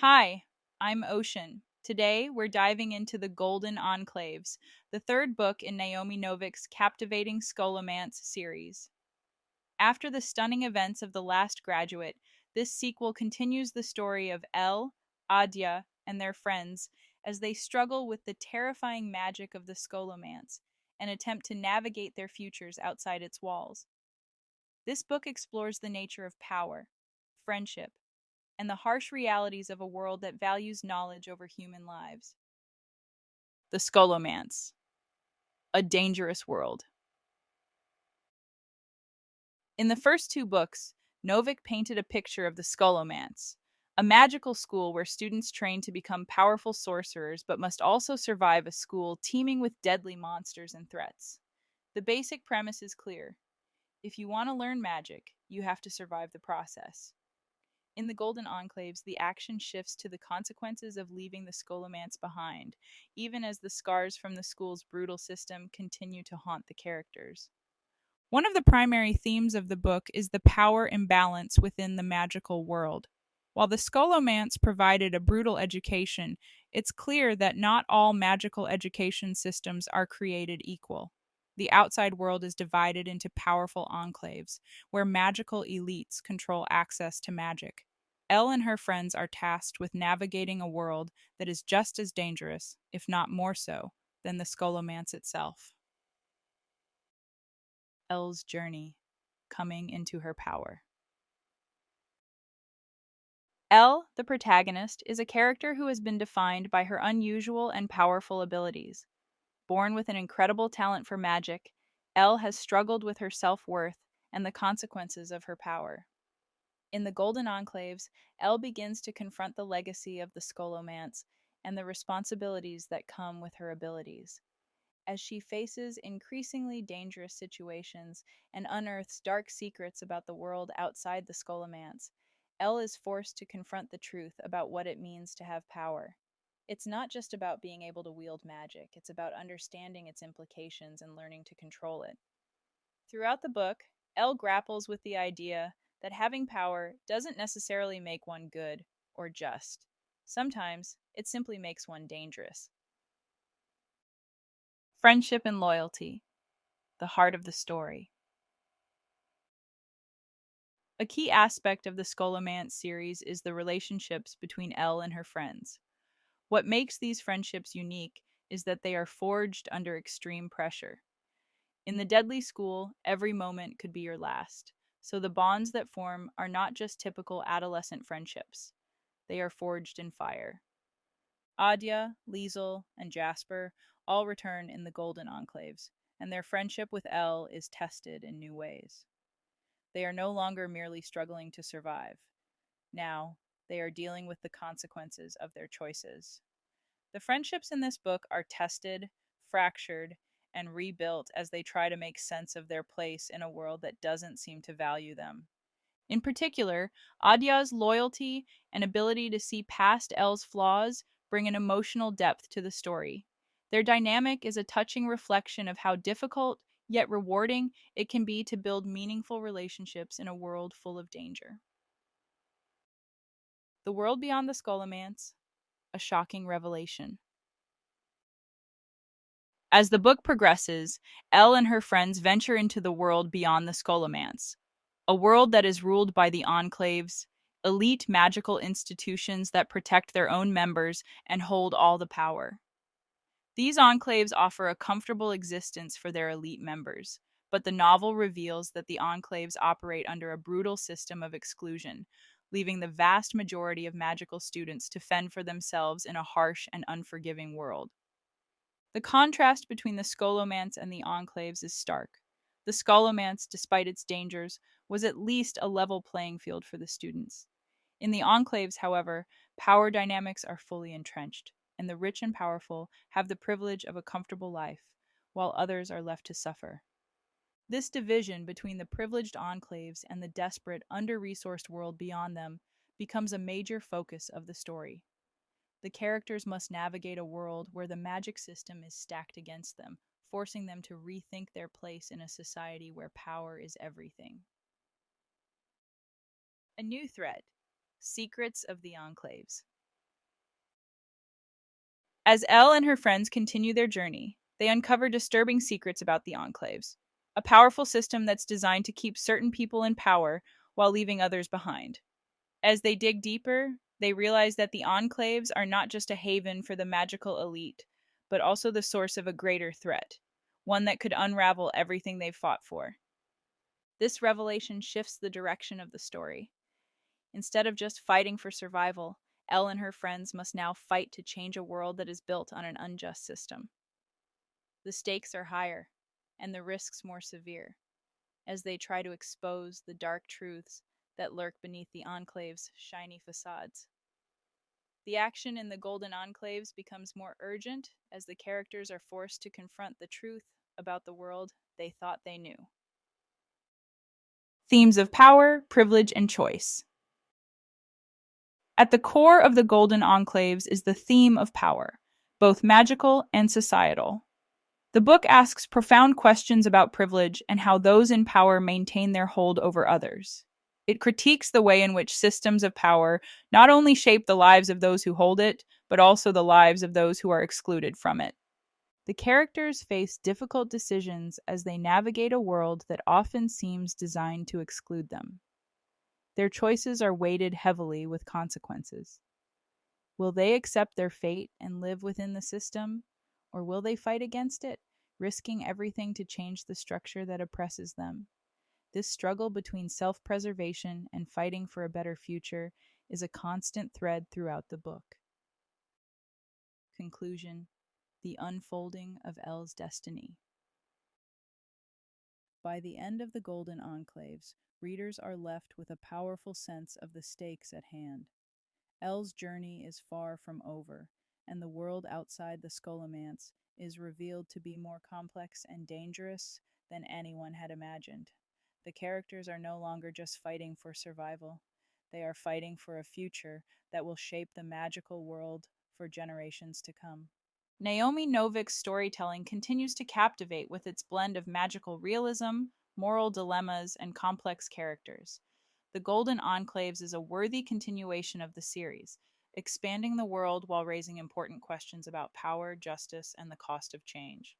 Hi, I'm Ocean. Today, we're diving into the Golden Enclaves, the third book in Naomi Novik's captivating Scholomance series. After the stunning events of The Last Graduate, this sequel continues the story of Elle, Adia, and their friends as they struggle with the terrifying magic of the Scholomance and attempt to navigate their futures outside its walls. This book explores the nature of power, friendship, and the harsh realities of a world that values knowledge over human lives. The Scholomance, a dangerous world. In the first two books, Novik painted a picture of the Scholomance, a magical school where students train to become powerful sorcerers but must also survive a school teeming with deadly monsters and threats. The basic premise is clear. If you want to learn magic, you have to survive the process. In the Golden Enclaves, the action shifts to the consequences of leaving the Scholomance behind, even as the scars from the school's brutal system continue to haunt the characters. One of the primary themes of the book is the power imbalance within the magical world. While the Scholomance provided a brutal education, it's clear that not all magical education systems are created equal. The outside world is divided into powerful enclaves, where magical elites control access to magic. Elle and her friends are tasked with navigating a world that is just as dangerous, if not more so, than the Scholomance itself. Elle's journey, coming into her power. Elle, the protagonist, is a character who has been defined by her unusual and powerful abilities. Born with an incredible talent for magic, Elle has struggled with her self worth and the consequences of her power. In the Golden Enclaves, Elle begins to confront the legacy of the Scholomance and the responsibilities that come with her abilities. As she faces increasingly dangerous situations and unearths dark secrets about the world outside the Scholomance, Elle is forced to confront the truth about what it means to have power. It's not just about being able to wield magic, it's about understanding its implications and learning to control it. Throughout the book, Elle grapples with the idea that having power doesn't necessarily make one good or just. Sometimes it simply makes one dangerous. Friendship and loyalty, the heart of the story. A key aspect of the Scholomance series is the relationships between Elle and her friends. What makes these friendships unique is that they are forged under extreme pressure. In the deadly school, every moment could be your last, so the bonds that form are not just typical adolescent friendships. They are forged in fire. Adia, Liesel, and Jasper all return in the Golden Enclaves, and their friendship with Elle is tested in new ways. They are no longer merely struggling to survive. Now, they are dealing with the consequences of their choices. The friendships in this book are tested, fractured, and rebuilt as they try to make sense of their place in a world that doesn't seem to value them. In particular, Adya's loyalty and ability to see past Elle's flaws bring an emotional depth to the story. Their dynamic is a touching reflection of how difficult, yet rewarding, it can be to build meaningful relationships in a world full of danger. The world beyond the Scholomance, a shocking revelation. As the book progresses, Elle and her friends venture into the world beyond the Scholomance, a world that is ruled by the Enclaves, elite magical institutions that protect their own members and hold all the power. These enclaves offer a comfortable existence for their elite members, but the novel reveals that the enclaves operate under a brutal system of exclusion, leaving the vast majority of magical students to fend for themselves in a harsh and unforgiving world. The contrast between the Scholomance and the enclaves is stark. The Scholomance, despite its dangers, was at least a level playing field for the students. In the enclaves, however, power dynamics are fully entrenched, and the rich and powerful have the privilege of a comfortable life, while others are left to suffer. This division between the privileged enclaves and the desperate, under resourced world beyond them becomes a major focus of the story. The characters must navigate a world where the magic system is stacked against them, forcing them to rethink their place in a society where power is everything. A new thread: Secrets of the Enclaves. As Elle and her friends continue their journey, they uncover disturbing secrets about the Enclaves, a powerful system that's designed to keep certain people in power while leaving others behind. As they dig deeper, they realize that the Enclaves are not just a haven for the magical elite, but also the source of a greater threat, one that could unravel everything they've fought for. This revelation shifts the direction of the story. Instead of just fighting for survival, Elle and her friends must now fight to change a world that is built on an unjust system. The stakes are higher, and the risks more severe, as they try to expose the dark truths that lurk beneath the Enclave's shiny facades. The action in the Golden Enclaves becomes more urgent as the characters are forced to confront the truth about the world they thought they knew. Themes of power, privilege, and choice. At the core of the Golden Enclaves is the theme of power, both magical and societal. The book asks profound questions about privilege and how those in power maintain their hold over others. It critiques the way in which systems of power not only shape the lives of those who hold it, but also the lives of those who are excluded from it. The characters face difficult decisions as they navigate a world that often seems designed to exclude them. Their choices are weighted heavily with consequences. Will they accept their fate and live within the system, or will they fight against it, risking everything to change the structure that oppresses them? This struggle between self-preservation and fighting for a better future is a constant thread throughout the book. Conclusion: the unfolding of Elle's destiny. By the end of the Golden Enclaves, readers are left with a powerful sense of the stakes at hand. Elle's journey is far from over, and the world outside the Scholomance is revealed to be more complex and dangerous than anyone had imagined. The characters are no longer just fighting for survival. They are fighting for a future that will shape the magical world for generations to come. Naomi Novik's storytelling continues to captivate with its blend of magical realism, moral dilemmas, and complex characters. The Golden Enclaves is a worthy continuation of the series, expanding the world while raising important questions about power, justice, and the cost of change.